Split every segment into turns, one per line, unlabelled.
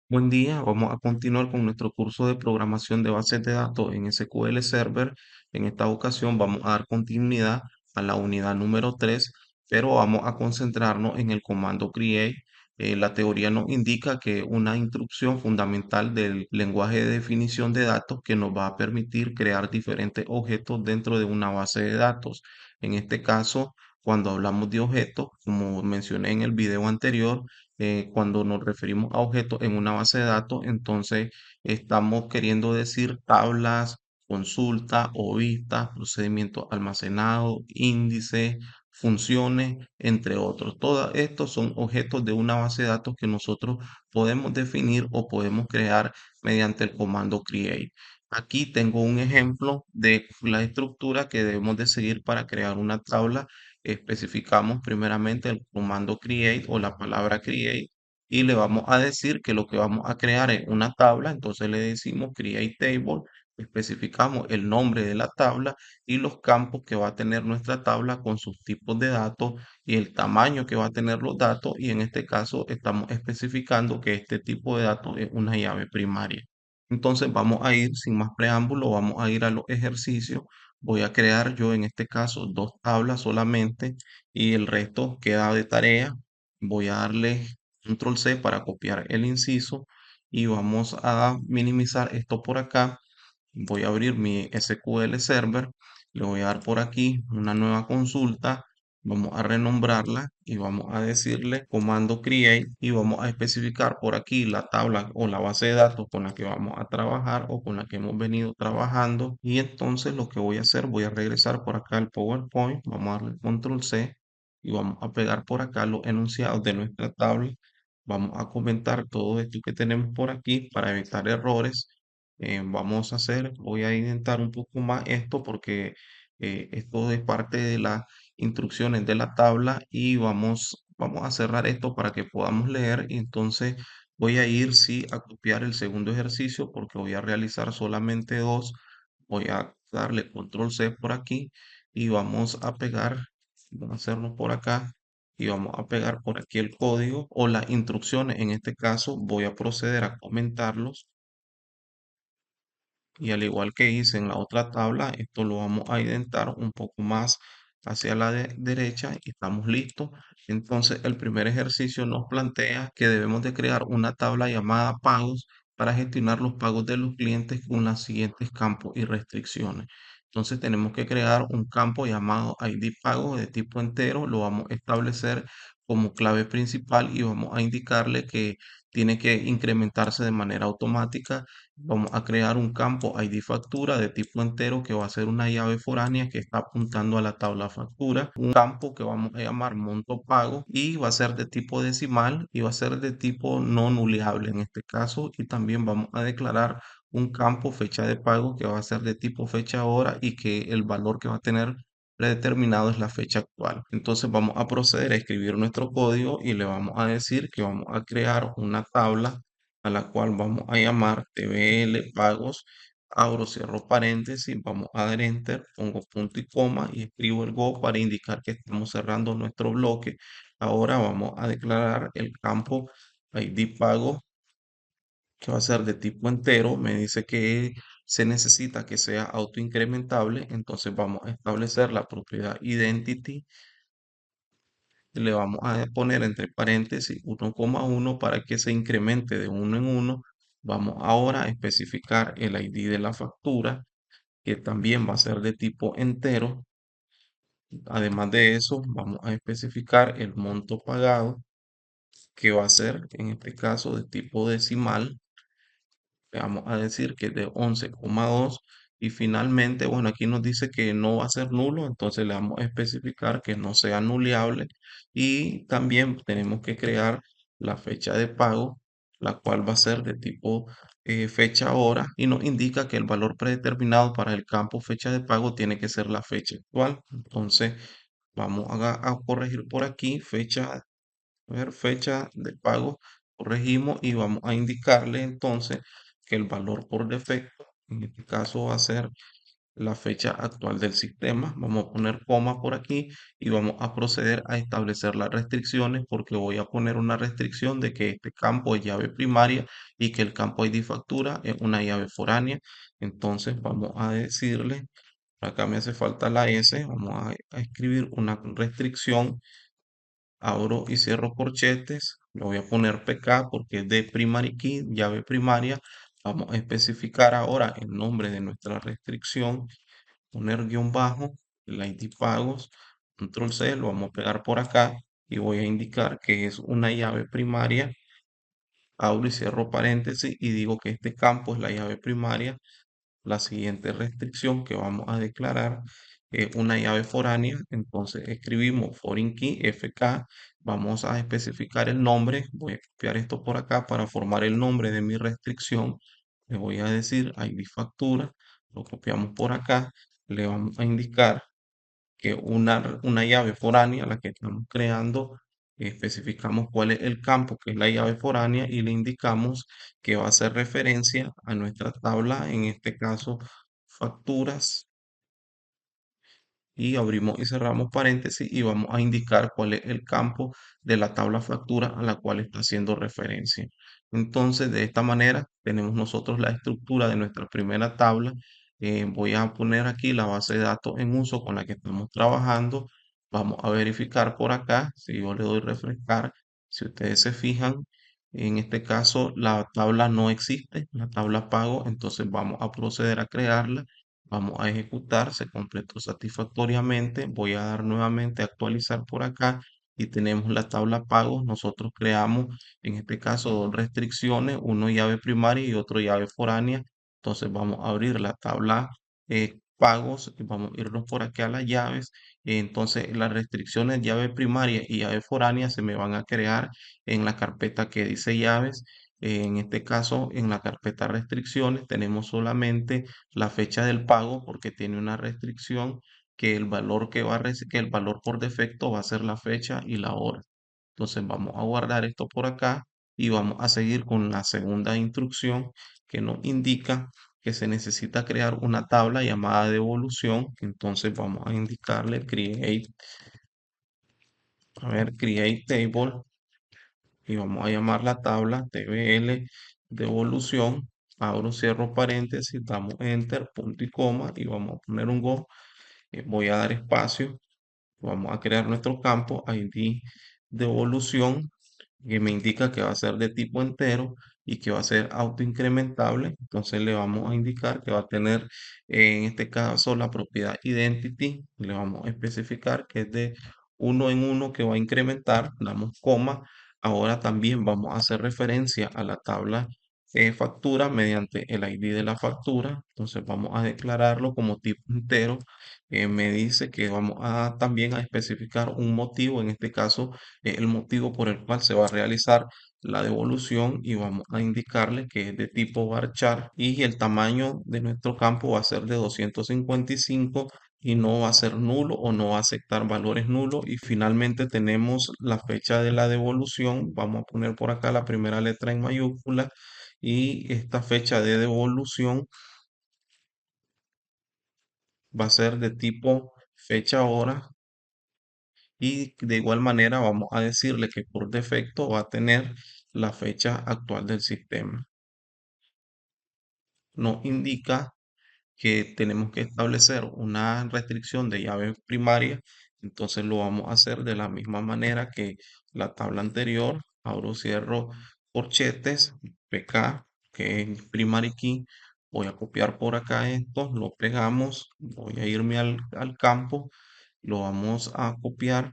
Buen día, vamos a continuar con nuestro curso de programación de bases de datos en SQL Server. En esta ocasión vamos a dar continuidad a la unidad número 3, pero vamos a concentrarnos en el comando create. La teoría nos indica que una instrucción fundamental del lenguaje de definición de datos que nos va a permitir crear diferentes objetos dentro de una base de datos. En este caso, cuando hablamos de objetos, como mencioné en el video anterior, cuando nos referimos a objetos en una base de datos, entonces estamos queriendo decir tablas, consultas o vistas, procedimientos almacenados, índices, funciones, entre otros. Todos estos son objetos de una base de datos que nosotros podemos definir o podemos crear mediante el comando create. Aquí tengo un ejemplo de la estructura que debemos de seguir para crear una tabla. Especificamos primeramente el comando create o la palabra create y le vamos a decir que lo que vamos a crear es una tabla. Entonces le decimos create table, especificamos el nombre de la tabla y los campos que va a tener nuestra tabla con sus tipos de datos y el tamaño que va a tener los datos, y en este caso estamos especificando que este tipo de datos es una llave primaria. Entonces vamos a ir sin más preámbulo, vamos a ir a los ejercicios. Voy a crear yo en este caso dos tablas solamente y el resto queda de tarea. Voy a darle control C para copiar el inciso y vamos a minimizar esto por acá. Voy a abrir mi SQL Server, le voy a dar por aquí una nueva consulta, vamos a renombrarla y vamos a decirle comando create y vamos a especificar por aquí la tabla o la base de datos con la que vamos a trabajar o con la que hemos venido trabajando. Y entonces lo que voy a hacer, voy a regresar por acá al PowerPoint, vamos a darle control C y vamos a pegar por acá los enunciados de nuestra tabla. Vamos a comentar todo esto que tenemos por aquí para evitar errores. Vamos a hacer, voy a intentar un poco más esto porque esto es parte de las instrucciones de la tabla y vamos a cerrar esto para que podamos leer. Y entonces voy a ir sí a copiar el segundo ejercicio porque voy a realizar solamente dos. Voy a darle control C por aquí y vamos a pegar, vamos a hacerlo por acá y vamos a pegar por aquí el código o las instrucciones. En este caso voy a proceder a comentarlos y al igual que hice en la otra tabla, esto lo vamos a indentar un poco más hacia la derecha y estamos listos. Entonces, el primer ejercicio nos plantea que debemos de crear una tabla llamada pagos para gestionar los pagos de los clientes con los siguientes campos y restricciones. Entonces, tenemos que crear un campo llamado ID pago de tipo entero. Lo vamos a establecer como clave principal y vamos a indicarle que tiene que incrementarse de manera automática. Vamos a crear un campo ID factura de tipo entero que va a ser una llave foránea que está apuntando a la tabla factura. Un campo que vamos a llamar monto pago y va a ser de tipo decimal y va a ser de tipo no nuleable en este caso. Y también vamos a declarar un campo fecha de pago que va a ser de tipo fecha hora y que el valor que va a tener predeterminado es la fecha actual. Entonces vamos a proceder a escribir nuestro código y le vamos a decir que vamos a crear una tabla a la cual vamos a llamar TBL pagos, abro, cierro paréntesis, vamos a dar enter, pongo punto y coma y escribo el go para indicar que estamos cerrando nuestro bloque. Ahora vamos a declarar el campo ID pago que va a ser de tipo entero. Me dice que se necesita que sea autoincrementable, entonces vamos a establecer la propiedad identity. Le vamos a poner entre paréntesis 1,1 para que se incremente de uno en uno. Vamos ahora a especificar el ID de la factura, que también va a ser de tipo entero. Además de eso, vamos a especificar el monto pagado, que va a ser en este caso de tipo decimal. Le vamos a decir que es de 11,2 y finalmente, bueno, aquí nos dice que no va a ser nulo, entonces le vamos a especificar que no sea nuleable y también tenemos que crear la fecha de pago, la cual va a ser de tipo fecha hora y nos indica que el valor predeterminado para el campo fecha de pago tiene que ser la fecha actual. Entonces, vamos a corregir por aquí fecha, a ver, fecha de pago, corregimos y vamos a indicarle entonces que el valor por defecto, en este caso va a ser la fecha actual del sistema. Vamos a poner coma por aquí y vamos a proceder a establecer las restricciones porque voy a poner una restricción de que este campo es llave primaria y que el campo ID factura es una llave foránea. Entonces vamos a decirle, acá me hace falta la S, vamos a escribir una restricción, abro y cierro corchetes, le voy a poner PK porque es de primary key, llave primaria. Vamos a especificar ahora el nombre de nuestra restricción, poner guión bajo, el ID pagos, control C, lo vamos a pegar por acá y voy a indicar que es una llave primaria, abro y cierro paréntesis y digo que este campo es la llave primaria. La siguiente restricción que vamos a declarar es una llave foránea, entonces escribimos foreign key FK, vamos a especificar el nombre, voy a copiar esto por acá para formar el nombre de mi restricción, le voy a decir ID factura, lo copiamos por acá, le vamos a indicar que una llave foránea, la que estamos creando, especificamos cuál es el campo que es la llave foránea y le indicamos que va a hacer referencia a nuestra tabla, en este caso facturas, y abrimos y cerramos paréntesis y vamos a indicar cuál es el campo de la tabla factura a la cual está haciendo referencia. Entonces, de esta manera tenemos nosotros la estructura de nuestra primera tabla. Voy a poner aquí la base de datos en uso con la que estamos trabajando. Vamos a verificar por acá, si yo le doy refrescar, si ustedes se fijan, en este caso la tabla no existe, la tabla pago, entonces vamos a proceder a crearla. Vamos a ejecutar, se completó satisfactoriamente. Voy a dar nuevamente a actualizar por acá y tenemos la tabla pagos. Nosotros creamos en este caso dos restricciones, uno llave primaria y otro llave foránea. Entonces vamos a abrir la tabla pagos y vamos a irnos por aquí a las llaves. Entonces las restricciones llave primaria y llave foránea se me van a crear en la carpeta que dice llaves. En este caso, en la carpeta restricciones tenemos solamente la fecha del pago porque tiene una restricción que el valor que el valor por defecto va a ser la fecha y la hora. Entonces vamos a guardar esto por acá y vamos a seguir con la segunda instrucción que nos indica que se necesita crear una tabla llamada devolución. Entonces vamos a indicarle create table y vamos a llamar la tabla tbl devolución. Abro, cierro paréntesis, damos enter, punto y coma y vamos a poner un go. Voy a dar espacio. Vamos a crear nuestro campo ID de evolución que me indica que va a ser de tipo entero y que va a ser autoincrementable. Entonces le vamos a indicar que va a tener en este caso la propiedad identity. Le vamos a especificar que es de uno en uno que va a incrementar. Damos coma. Ahora también vamos a hacer referencia a la tabla factura mediante el ID de la factura. Entonces vamos a declararlo como tipo entero. Me dice que vamos a también a especificar un motivo, en este caso el motivo por el cual se va a realizar la devolución y vamos a indicarle que es de tipo varchar y el tamaño de nuestro campo va a ser de 255 y no va a ser nulo o no va a aceptar valores nulos. Y finalmente tenemos la fecha de la devolución. Vamos a poner por acá la primera letra en mayúscula y esta fecha de devolución va a ser de tipo fecha hora y de igual manera vamos a decirle que por defecto va a tener la fecha actual del sistema. Nos indica que tenemos que establecer una restricción de llave primaria, entonces lo vamos a hacer de la misma manera que la tabla anterior. Abro, cierro corchetes, PK, que es primary key. Voy a copiar por acá esto, lo pegamos, voy a irme al campo, lo vamos a copiar.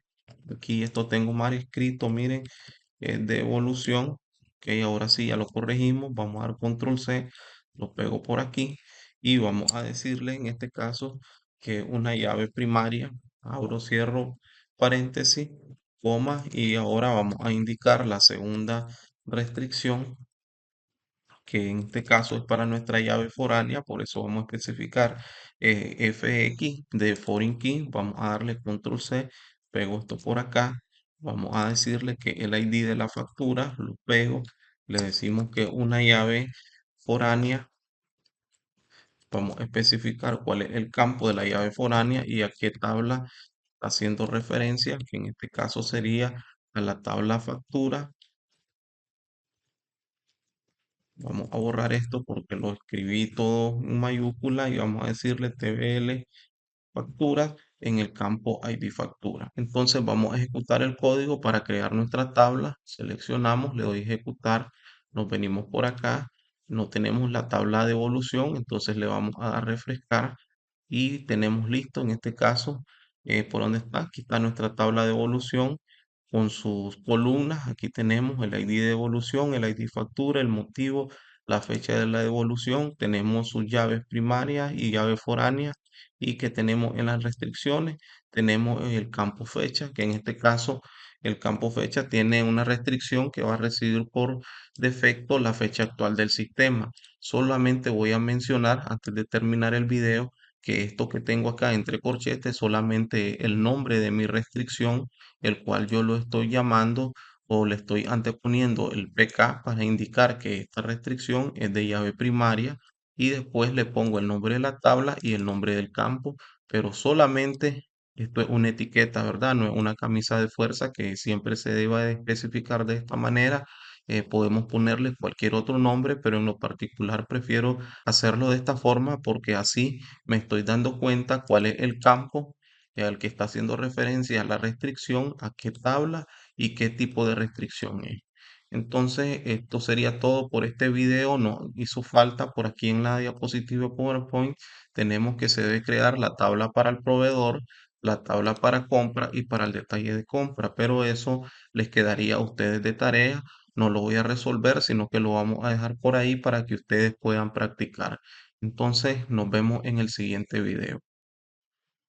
Aquí esto tengo mal escrito, miren, de evolución. Ok, ahora sí ya lo corregimos. Vamos a dar control C, lo pego por aquí y vamos a decirle en este caso que una llave primaria, abro, cierro paréntesis, coma y ahora vamos a indicar la segunda restricción que en este caso es para nuestra llave foránea, por eso vamos a especificar FX de foreign key, vamos a darle control C, pego esto por acá, vamos a decirle que el ID de la factura, lo pego, le decimos que una llave foránea vamos a especificar cuál es el campo de la llave foránea y a qué tabla está haciendo referencia, que en este caso sería a la tabla factura. Vamos a borrar esto porque lo escribí todo en mayúscula y vamos a decirle TBL factura en el campo ID factura. Entonces vamos a ejecutar el código para crear nuestra tabla. Seleccionamos, le doy ejecutar, nos venimos por acá, no tenemos la tabla de evolución, entonces le vamos a dar refrescar y tenemos listo en este caso por dónde está. Aquí está nuestra tabla de evolución con sus columnas. Aquí tenemos el ID de evolución, el ID factura, el motivo, la fecha de la devolución. Tenemos sus llaves primarias y llaves foráneas y que tenemos en las restricciones, tenemos el campo fecha, que en este caso el campo fecha tiene una restricción que va a recibir por defecto la fecha actual del sistema. Solamente voy a mencionar antes de terminar el video que esto que tengo acá entre corchetes es solamente el nombre de mi restricción, el cual yo lo estoy llamando o le estoy anteponiendo el PK para indicar que esta restricción es de llave primaria y después le pongo el nombre de la tabla y el nombre del campo, pero solamente esto es una etiqueta, ¿verdad? No es una camisa de fuerza que siempre se deba de especificar de esta manera. Podemos ponerle cualquier otro nombre, pero en lo particular prefiero hacerlo de esta forma porque así me estoy dando cuenta cuál es el campo al que está haciendo referencia la restricción, a qué tabla y qué tipo de restricción es. Entonces, esto sería todo por este video. No hizo falta por aquí en la diapositiva de PowerPoint. Tenemos que se debe crear la tabla para el proveedor, la tabla para compra y para el detalle de compra, pero eso les quedaría a ustedes de tarea. No lo voy a resolver, sino que lo vamos a dejar por ahí para que ustedes puedan practicar. Entonces, nos vemos en el siguiente video.